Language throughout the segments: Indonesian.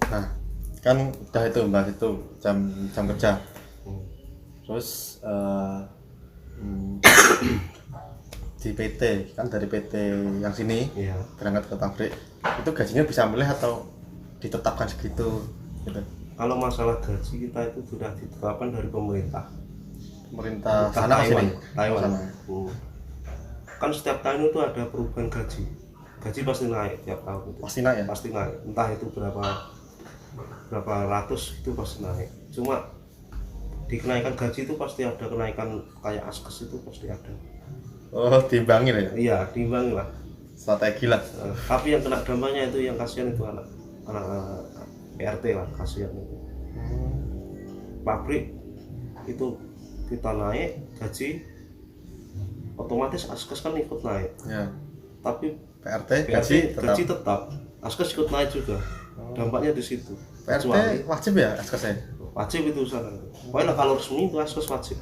Nah, kan udah itu mbak itu jam kerja. Terus di PT kan dari PT yang sini berangkat ke pabrik itu gajinya bisa milih atau ditetapkan segitu gitu. Kalau masalah gaji kita itu sudah ditetapkan dari pemerintah sana Taiwan, sini Taiwan. sana. Kan setiap tahun itu ada perubahan gaji pasti naik tiap tahun itu. Pasti naik ya? Pasti naik, entah itu berapa ratus itu pasti naik. Cuma di kenaikan gaji itu pasti ada kenaikan kayak askes itu pasti ada. Oh, diimbangin ya? Iya, diimbangi lah. Strategi lah. Tapi yang kena dampaknya itu yang kasihan itu anak PRT lah, kasihan itu. Pabrik itu kita naik gaji, otomatis askes kan ikut naik. Ya. Tapi PRT gaji tetap, askes ikut naik juga. Dampaknya di situ. PRT wajib ya askesnya? Wajib itu sana. Pokoknya kalau resmi itu askes wajib.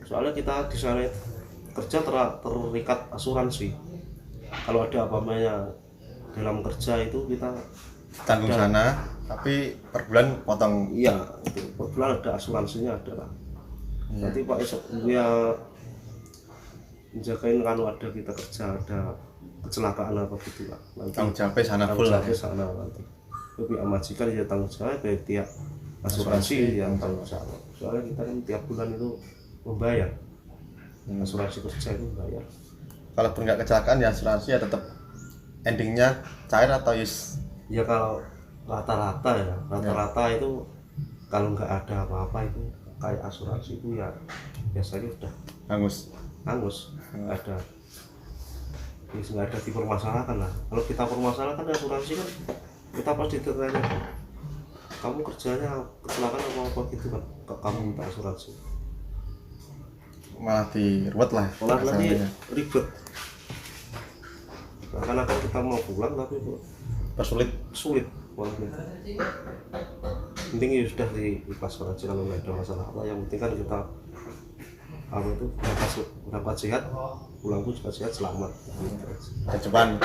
Soalnya kita di sana kerja terikat asuransi. Kalau ada apa-apanya dalam kerja itu kita tanggung sana, tapi per bulan potong. Iya, itu per bulan ada asuransinya ada lah. Nanti Pak esok dia menjagain kalau ada kita kerja ada kecelakaan apa gitu lah. Nanti tanggung jawab sana full lah. Sana nanti. Lebih majikan dia tanggung jawab, tiap asuransi yang tanggung jawab. Soalnya kita kan tiap bulan itu membayar. Asuransi kerja itu membayar. Kalau pun nggak kecelakaan ya asuransi ya tetap endingnya cair atau ya kalau rata-rata itu kalau nggak ada apa-apa itu kayak asuransi itu ya biasanya udah hangus nggak ada dipermasalahkan lah. Kalau kita permasalahkan asuransi kan kita pasti ditanya kamu kerjanya kecelakaan apa gitu kan kamu minta asuransi malah diruwet lah, malah nanti ribet karena kan kita mau pulang tapi sulit malah penting ya sudah diikhlaskan aja kalau nggak ada masalah apa. Yang penting kan kita apa itu berangkat sehat pulang pun juga sehat selamat. Kecupan.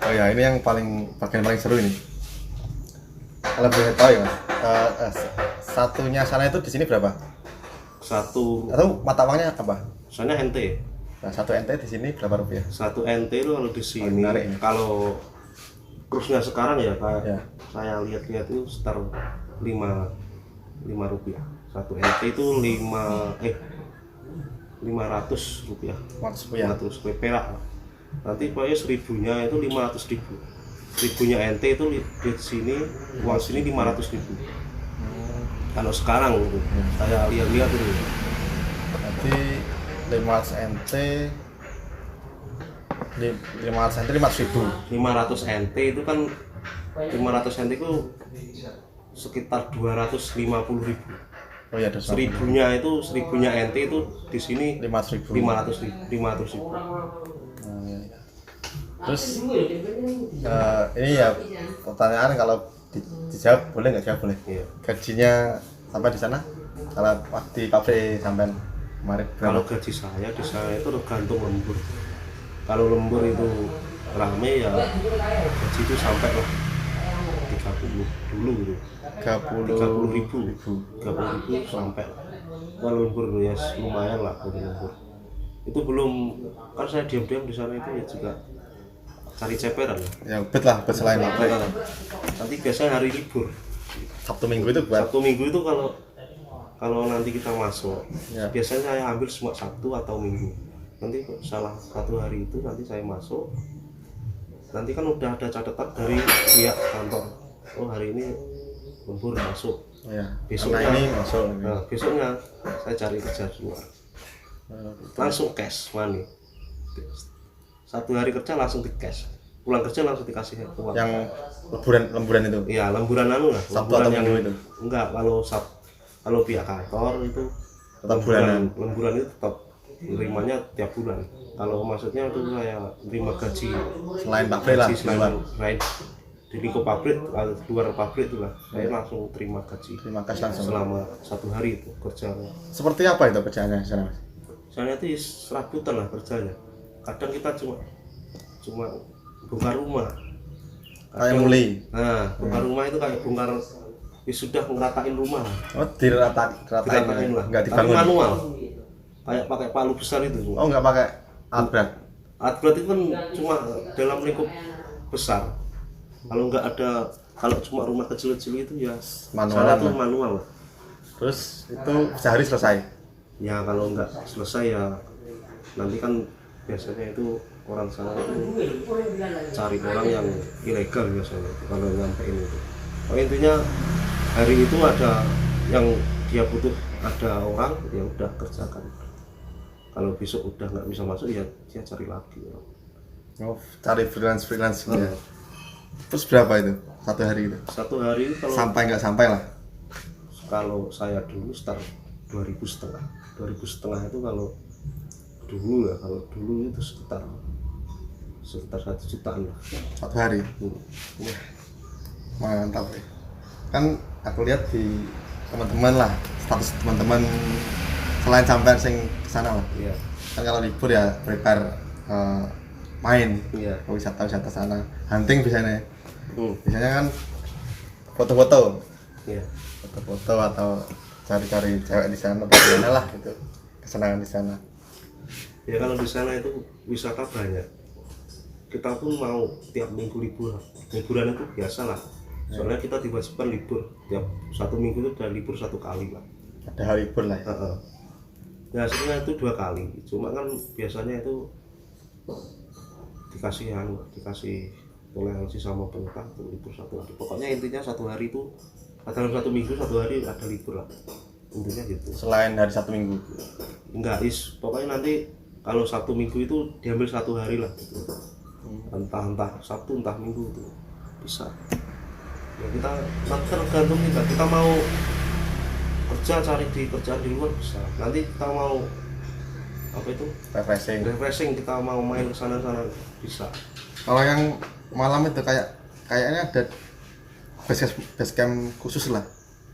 Oh ya, ini yang bagian paling seru ini. Kalau boleh tahu ya, satunya sana itu di sini berapa? Atau mata uangnya apa? Soalnya NT. Nah, satu NT di sini berapa rupiah? Satu NT itu kalau di sini kalau kursnya sekarang ya Pak, saya lihat-lihat itu sekitar 5 rupiah. Satu NT itu 500 rupiah. 500 perak. Nanti pokoknya 1000-nya itu 500.000. 1000-nya NT itu di sini uang sini 500.000. Kalau sekarang itu saya lihat-lihat itu. Berarti 500 NT 500.000. 500 NT itu kan 500 NT itu sekitar 250.000. Oh iya, 1000-nya NT itu di sini 500.000. Terus ini ya pertanyaan, kalau dijawab boleh nggak? Jawab boleh. Iya. Gajinya sampai di sana kalau di kafe sampai kemarin berapa? Kalau gaji saya di sana itu tergantung lembur. Kalau lembur itu rame ya gaji itu sampai lah 30 dulu gitu. 30.000 sampai. Kalau lembur ya lumayan lah kalau lembur. Itu belum, kan saya diam-diam di sana itu ya juga cari ceperan ya. Bet selain pabrik. Nanti biasanya hari libur Sabtu Minggu itu kalau nanti kita masuk biasanya saya ambil semua Sabtu atau Minggu. Nanti salah satu hari itu nanti saya masuk, nanti kan udah ada catatan dari pihak kantor, oh hari ini lembur masuk besoknya ini masuk. Nah, besoknya saya cari kerja di luar, langsung cash money. Satu hari kerja langsung di cash, pulang kerja langsung dikasih uang. Yang lemburan itu? Iya, lemburan lah. Sabtu atau Minggu itu? Enggak, kalau pihak kantor itu tetap bulanan. Lemburan itu tetap nerimanya tiap bulan. Kalau maksudnya itu saya terima gaji selain pabrik lah, selain di lingkup pabrik, luar pabrik itulah saya langsung terima gaji langsung selama satu hari itu kerja. Seperti apa itu kerjaannya sana, Mas? Sana itu serabutan lah kerjanya. Kadang kita cuma buka rumah, kayak mulai. Nah, bongkar rumah itu kayak bongkar sudah ngeratain rumah. Oh, diratain lah. Enggak Tapi dibangun. manual. Kayak pakai palu besar itu. Oh, enggak pakai alat berat. Alat berat itu kan cuma dalam lingkup besar. Kalau nggak ada, kalau cuma rumah kecil-kecil itu ya Manualan itu lah. manual lah. Terus itu sehari selesai. Ya kalau nggak selesai ya nanti kan biasanya itu orang sana itu cari orang yang ilegal biasanya itu, kalau nyampein itu. Oh, intinya hari itu ada yang dia butuh, ada orang ya udah kerjakan. Kalau besok udah nggak bisa masuk ya dia cari lagi. Oh, cari freelance gitu ya. Terus berapa itu satu hari itu? Satu hari itu kalau Nggak sampai lah. kalau saya dulu start 2.500 itu kalau dulu ya, kalau dulu itu sekitar 1 jutaan lah. Satu hari. Wah, Mantap ya. Kan aku lihat di teman-teman lah, status teman-teman selain sampai sing kesana lah. iya Kan kalau libur ya prepare main iya. ke wisata sana, hunting biasanya. Hmm, Biasanya kan foto-foto iya. atau cari-cari cewek di sana atau gimana lah gitu, kesenangan di sana. Ya kalau di sana itu wisata banyak. Kita pun mau tiap minggu liburan itu biasa lah. Soalnya kita diwajibkan libur tiap 1 minggu itu udah libur 1 kali lah. Ada hari libur lah ya. Ya hasilnya itu 2 kali. Cuma kan biasanya itu dikasih toleransi sama pemerintah untuk libur 1 hari. Pokoknya intinya 1 hari itu dalam 1 minggu 1 hari ada libur lah. Intinya gitu. Selain hari 1 minggu. Enggak pokoknya nanti kalau 1 minggu itu diambil 1 hari lah gitu. Entah Sabtu entah Minggu itu bisa ya. Kita nanti tergantung kita mau kerja, cari di kerjaan di luar bisa, nanti kita mau apa itu refreshing kita mau main ke sana bisa. Kalau yang malam itu kayaknya ada base camp khusus lah,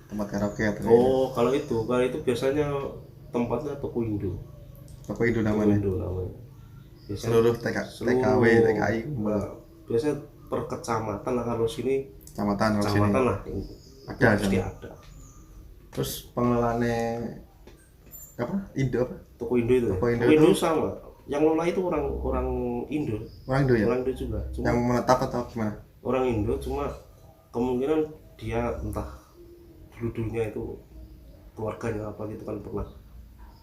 tempat karaoke atau Oh, kalau itu biasanya tempatnya Toko Indo namanya. Biasanya Seluruh TKW, TKI, biasanya per kecamatan lah, kalau sini kecamatan lah ada. ada. Terus pengelolaannya apa? Indo apa? Toko Indo itu. Toko Indo Indo itu sama. Yang ngelola itu orang Indo. orang Indo ya? Orang Indo juga. Cuma Yang menetap atau gimana? orang Indo, cuma kemungkinan dia entah dulunya itu keluarganya apa gitu kan, pernah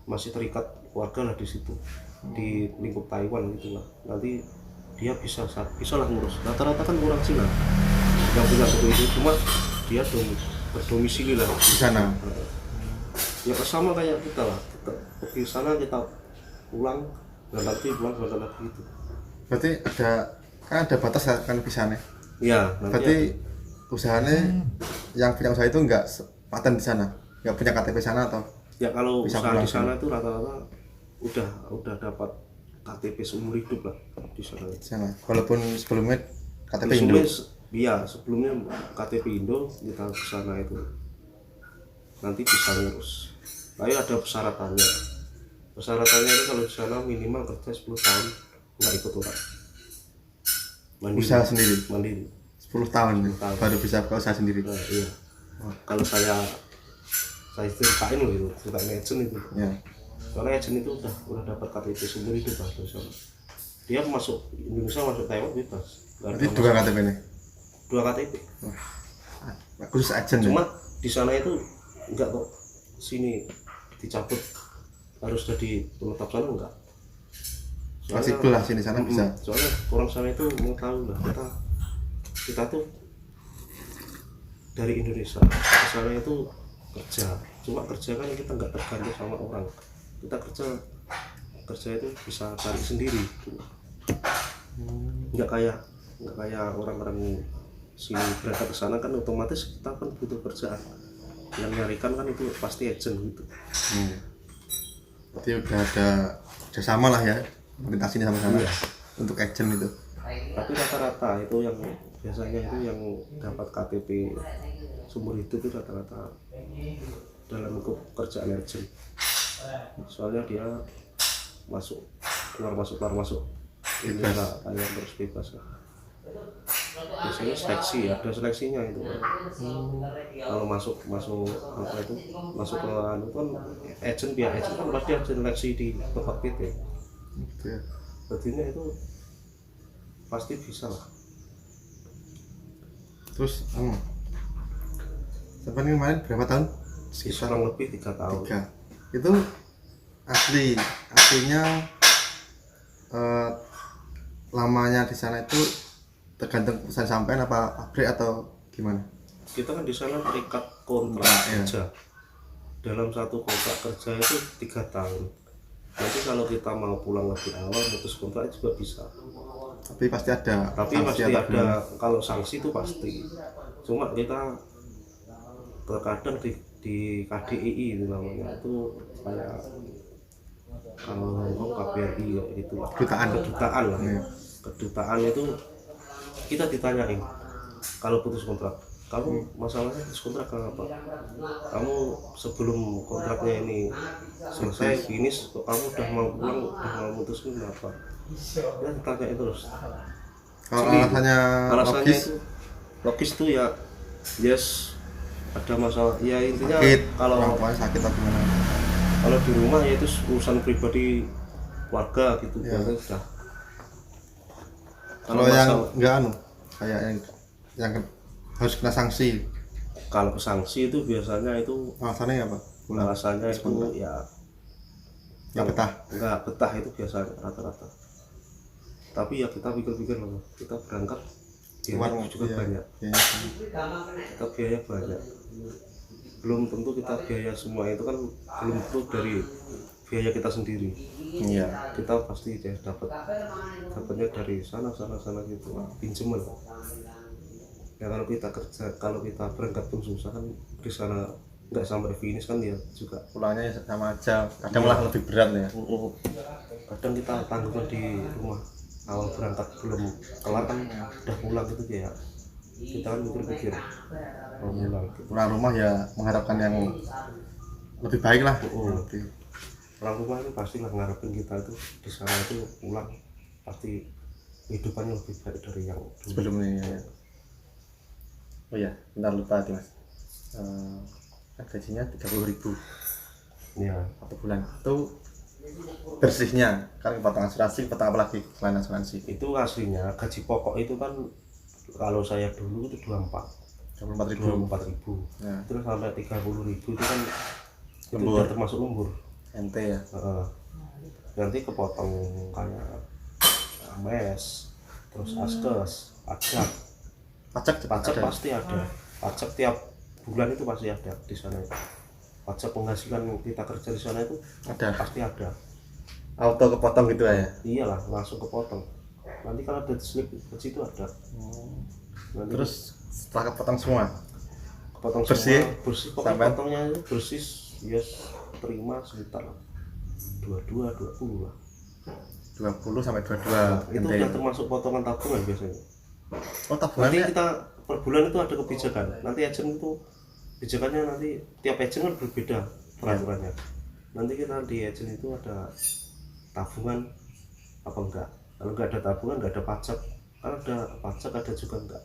masih terikat keluarga lah di situ, di lingkup Taiwan gitu lah. Nanti dia bisa lah ngurus. Rata-rata kan orang Cina yang punya toko itu, cuma dia berdomisili lah Di sana. Ya sama kayak kita lah, kita pergi sana kita pulang dan nanti pulang lagi gitu. Berarti ada batas kan bisanya. Ya, nanti Berarti usahanya yang punya usaha itu enggak paten di sana, enggak punya KTP sana atau ya kalau bisa usaha di pulang sana itu rata-rata udah dapat KTP seumur hidup lah di sana. walaupun sebelumnya KTP Indo. Sebelumnya KTP Indo, kita ke sana itu nanti bisa ngurus. Tapi ada persyaratannya. Persyaratannya itu kalau di sana minimal kerja 10 tahun nggak ikut orang. Usaha sendiri. Mandiri. 10 tahun, 10 tahun. baru bisa buka usaha sendiri. Nah, iya. Kalau saya ceritain loh itu, ceritain agent itu. Ya. Soalnya agent itu udah dapat KTP seumur hidup lah di sana. Dia masuk Indonesia, masuk Taiwan bebas. Berarti 2 KTP nih. 2 KTP. Khusus agent. Cuma di sana itu enggak kok, sini dicabut harus jadi penetap sana enggak. Masih lah sini sana bisa. Soalnya orang sana itu mau tahu lah, kita tuh dari Indonesia ke sana itu kerja. Cuma kerja kan kita nggak tergantung sama orang. Kita kerja itu bisa cari sendiri gitu. Nggak kayak orang-orang sini berangkat ke sana kan otomatis kita kan butuh kerjaan. Yang nyarikan kan itu pasti agent gitu. Berarti udah ada kerjasama lah ya, melintasinya sama sana. Iya. Untuk agent itu. Tapi rata-rata itu yang biasanya itu yang dapat KTP seumur hidup itu rata-rata dalam lingkup kerjaan agent. Soalnya dia keluar masuk ini lah, kayak terus bebas lah. biasanya seleksi, ada seleksinya itu. Kalau masuk apa itu, masuk ke anu kan pihak agent kan pasti ada seleksi di tempat PT. Gitu ya. Jadinya itu pasti bisa lah. Terus sampai kemarin berapa tahun? Sekitar kurang lebih 3 tahun. 3. Itu aslinya lamanya di sana itu tergantung perusahaan sampean apa pabrik atau gimana? Kita kan di sana terikat kontrak kerja. Dalam satu kontrak kerja itu 3 tahun. Nanti kalau kita mau pulang lebih awal putus kontrak juga bisa. Tapi pasti ada. Tapi pasti ada, kalau sanksi itu pasti. Cuma kita terkadang di KDII itu namanya, itu kayak kalau KBRI gitu lah, kedutaan lah. Kedutaan itu kita ditanyain kalau putus kontrak, kamu masalahnya putus kontrak kenapa? Kamu sebelum kontraknya ini selesai finish, kamu udah mau pulang, udah mau putuskan kenapa? Kita ditanyain terus. Kalau alasannya logis tuh ya, yes, ada masalah ya, intinya sakit, kalau orang tuanya sakit atau gimana, kalau di rumah ya itu urusan pribadi warga gitu ya. Sudah. Kalau yang enggak kayak yang harus kena sanksi, kalau sanksi itu biasanya itu alasannya apa? Alasannya itu ya nggak betah. Nggak betah itu biasanya rata-rata. Tapi ya kita pikir-pikir loh, kita berangkat biaya juga banyak. Kita biaya banyak. Belum tentu kita biaya semua itu kan, belum tentu dari biaya kita sendiri. Iya. Kita pasti dapatnya dari sana gitu, pinjaman. Ya kalau kita kerja, kalau kita berangkat pun susah kan, di sana nggak sampai finish kan ya juga pulangnya sama aja, kadang malah lebih berat ya. Kadang kita tanggungan di rumah, awal berangkat belum kelar kan udah pulang gitu ya, kita kan mikir-mikir mau pulang gitu. Pulang rumah ya mengharapkan yang lebih baik lah. Pulang rumah itu pastilah ngarepin kita itu di sana itu pulang pasti kehidupannya lebih baik dari yang sebelumnya ya. Oh ya, bentar lupa tadi mas, gajinya 30.000 ya satu bulan. Itu bersihnya kan kepotong asuransi, kepotong apa lagi selain asuransi? Itu aslinya gaji pokok itu kan kalau saya dulu itu 24.000 ya. Terus sampai 30.000 itu kan itu udah termasuk lembur ente ya. Nanti kepotong kayak mes, terus askes, pajak pasti ada. Pajak tiap bulan itu pasti ada di sana. Pajak penghasilan kita kerja di sana itu ada, pasti ada. Auto kepotong gitu ya? Iyalah, langsung kepotong. Nanti kalau ada slip gaji itu ada. Nanti terus setelah kepotong semua, bersih pokoknya potongnya itu bersih, yes, terima sekitar 22 20 lah. 20 sampai 22. Itu udah termasuk potongan tabungan biasanya. Oh, tabungannya nanti kita per bulan itu ada kebijakan. Nanti agent itu kebijakannya, nanti tiap agent kan berbeda peraturannya. Nanti kita di agent itu ada tabungan apa enggak. Kalau enggak ada tabungan enggak ada pajak. Kalau ada pajak ada juga enggak.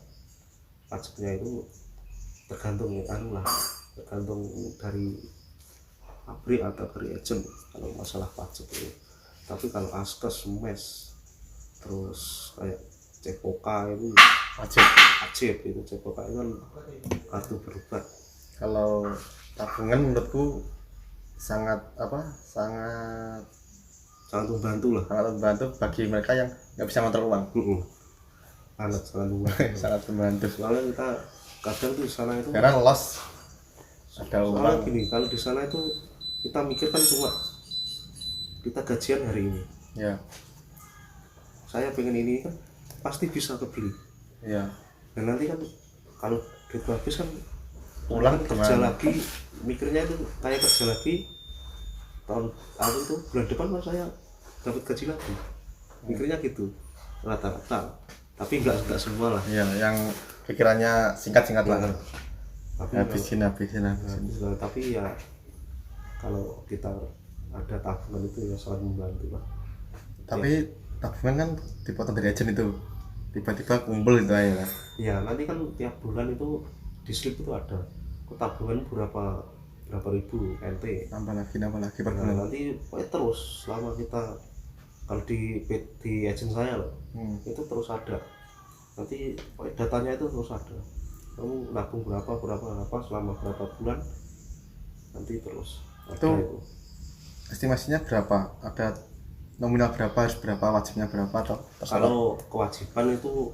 Pajaknya itu tergantung tergantung dari pabrik atau dari agent kalau masalah pajak itu. Tapi kalau askes, mes, terus kayak cepoka itu wajib itu. Cepoka itu kan kartu berobat. Kalau tabungan menurutku sangat membantu lah, sangat membantu bagi mereka yang nggak bisa ngontrol uang. sangat membantu. Sangat membantu. Soalnya kita kadang tuh di sana itu karena loss ada uang gini, kalau di sana itu kita mikir kan cuma kita gajian hari ini ya, saya pengen ini kan pasti bisa kebeli ya. Dan nanti kan kalau duit habis kan pulang kerja kemana? lagi, mikirnya itu kayak kerja lagi tahun itu bulan depan kan saya dapat gaji lagi, mikirnya gitu rata-rata. Tapi enggak semua lah ya, yang pikirannya singkat lah. Tapi habisin. Tapi ya kalau kita ada tabungan itu ya sangat membantu lah. Tapi tabungan kan dipotong dari agent itu. tiba-tiba kumpul itu aja lah. Ya nanti kan tiap bulan itu di slip itu ada tabungan berapa ribu NT. Nambah lagi per Nah, bulan. nanti terus selama kita kalau di agent saya loh, itu terus ada. Nanti datanya itu terus ada. Kamu nabung berapa selama berapa bulan, nanti terus ada itu. Estimasinya berapa? Ada nominal berapa, harus berapa, wajibnya berapa atau terserah? Kalau kewajiban itu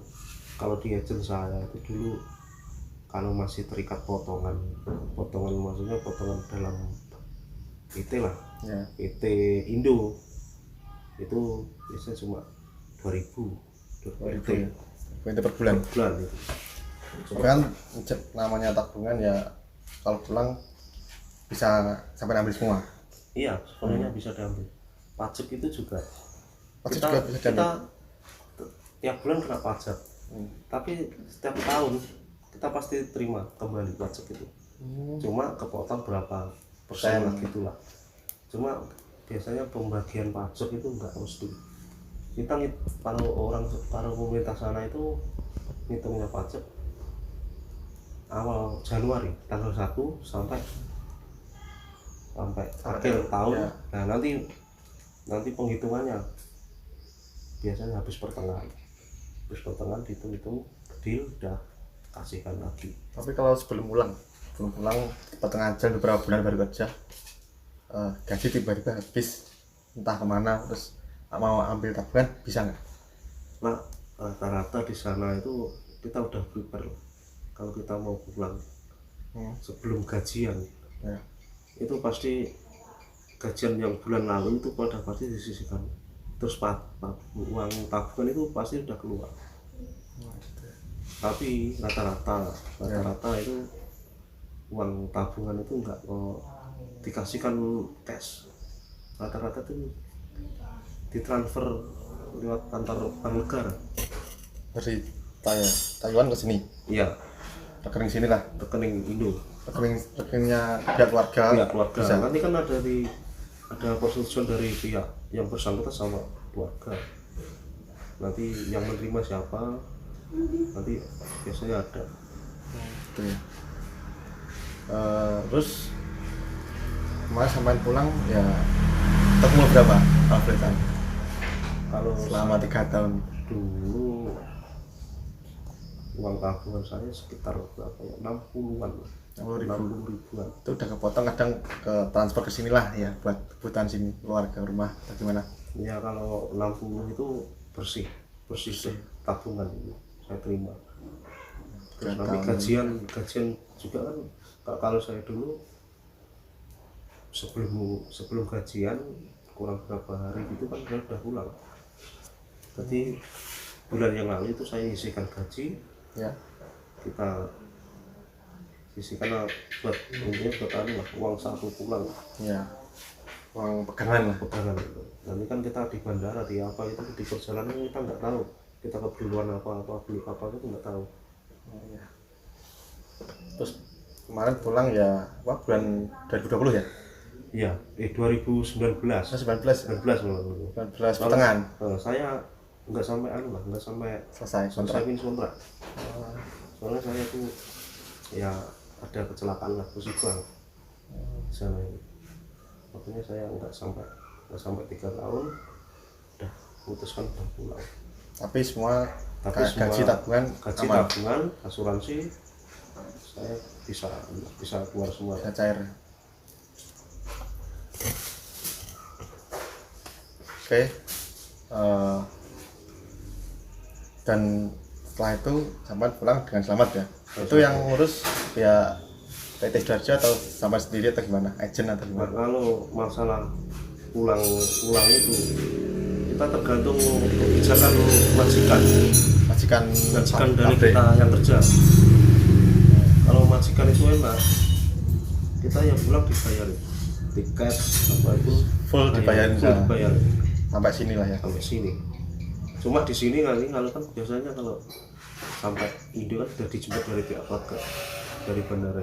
kalau di agent saya itu dulu kalau masih terikat potongan maksudnya potongan dalam PT lah Ya. PT Indo itu biasanya cuma 2000 itu ya. Itu per bulan. itu. Kan namanya tabungan ya, kalau pulang bisa sampai ambil semua. Iya, sebenarnya bisa diambil. Pajak itu juga. Pajak kita, juga bisa diambil. kita tiap bulan kena pajak. Tapi setiap tahun kita pasti terima kembali pajak itu. Cuma kepotong berapa persen lah gitulah. Cuma biasanya pembagian pajak itu enggak mesti. Kita para pemerintah sana itu ngitungnya pajak awal Januari tanggal 1 sampai akhir tahun. Ya. Nah nanti penghitungannya biasanya habis pertengahan dihitung deal udah kasihkan lagi. Tapi kalau sebelum pulang pertengahan jalan beberapa bulan baru kerja, gaji tiba-tiba habis entah kemana, terus mau ambil tabungan bisa nggak? Nah rata-rata di sana itu kita udah prepare kalau kita mau pulang sebelum gajian. Ya. Itu pasti gajian yang bulan lalu itu pada pasti disisihkan, terus uang tabungan itu pasti udah keluar. Tapi rata-rata itu uang tabungan itu enggak dikasihkan cash, rata-rata itu ditransfer lewat kantor bank negara Dari Taiwan ke sini. iya, Rekening sini lah. rekening Indo, rekeningnya pihak keluarga. Bisa. nanti kan ada persetujuan dari pihak yang bersangkutan sama keluarga, nanti yang menerima siapa nanti biasanya ada. Gitu ya. Terus kemarin sampai pulang ya ketemu berapa Alfredan Kalau selama 3 tahun? dulu uang tabungan saya sekitar berapa ya, 60-an 60 ribuan. Itu udah kepotong, kadang ke transfer ke sini lah ya buat kebutuhan sini, keluarga, rumah, atau gimana? Ya kalau 60 itu bersih tabungan itu saya terima. Terus nanti gajian juga kan kalau saya dulu sebelum gajian kurang berapa hari gitu kan saya udah pulang. Jadi bulan yang lalu itu saya isikan gaji Ya. kita sisihkan buat uang saku pulang. Ya. Uang pegangan lah. Pegangan itu. Nanti kan kita di bandara di apa itu di perjalanan kita nggak tahu kita keperluan apa beli apa itu nggak tahu. Ya. Terus kemarin pulang ya bulan 2020 ya? Iya, 2019. 19 pertengahan Saya nggak sampai nggak sampai selesai kontrak. kontrak. Soalnya saya tuh ya ada kecelakaan lah, musibah sana ini. Makanya saya nggak sampai 3 tahun udah putuskan udah pulang. Tapi semua gaji semua tabungan gaji aman, tabungan asuransi saya bisa keluar semua. bisa cair. Oke. Dan setelah itu sampai pulang dengan selamat ya. Itu yang ngurus ya PT Sidoarjo atau sampai sendiri atau gimana? Agent atau Nah, gimana? kalau masalah pulang itu kita tergantung kebijakan majikan dari pabrik. kita yang kerja. Kalau majikan itu enak, kita yang pulang dibayarin tiket apa itu Full dibayarin. dibayarin Sampai sini lah ya. sampai sini. Cuma di sini kali kalau kan biasanya kalau sampai Indo kan sudah dijemput dari pihak keluarga dari bandara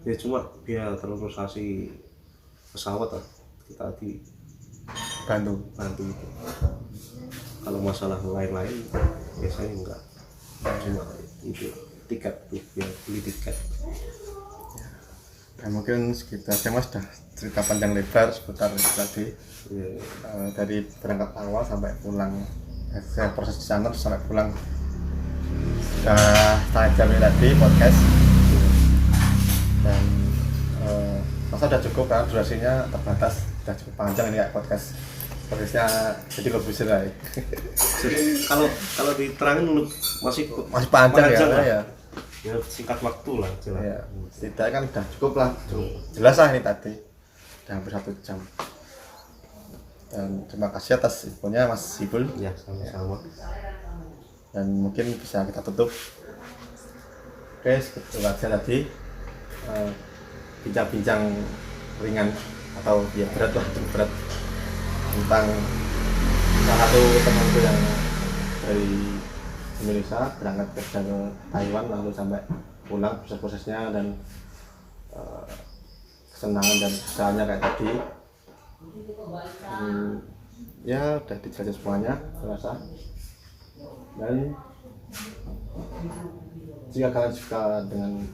ya cuma biaya transportasi pesawat lah kita Bantu. bantu itu. Kalau masalah lain-lain biasanya enggak, cuma itu tiket tuh biar beli tiket. Ya, mungkin segitu aja mas, dah cerita panjang lebar seputar itu tadi. Ya, Dari berangkat awal sampai pulang, proses di sana terus sampai pulang sudah setengah jam ini tadi podcast. Dan masa udah cukup karena durasinya terbatas, udah cukup panjang ini kayak podcastnya jadi lebih lah ya. kalau diterangin masih panjang ya, lah. ya. Ya singkat waktu lah jelas. Ya, setidaknya kan udah cukup lah, jelas lah ini tadi udah hampir 1 jam. Dan terima kasih atas infonya Mas Sibul. Ya sama-sama. Dan mungkin bisa kita tutup. Oke, segitu aja tadi bincang-bincang ringan atau ya berat lah, cukup berat tentang salah satu temanku yang dari Indonesia berangkat kerja ke Taiwan lalu sampai pulang, proses-prosesnya dan kesenangan dan usahanya kayak tadi. Ya udah dijelaskan semuanya saya rasa. Dan jika kalian suka dengan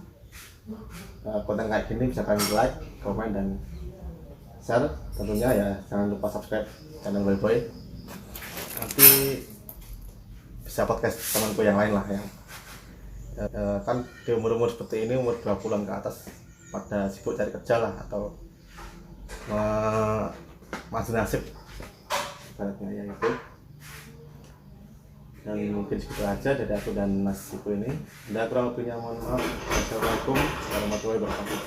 konten kayak gini bisa kalian like, komen dan share tentunya ya. Jangan lupa subscribe channel Boy. Nanti bisa podcast temanku yang lain lah yang kan di umur-umur seperti ini, umur 20-an ke atas pada sibuk cari kerja lah atau maju nasib baratnya ya itu. Dan mungkin segitu aja dari aku dan Mas Siku ini. Bila kurang lebihnya mohon maaf. Assalamualaikum warahmatullahi wabarakatuh.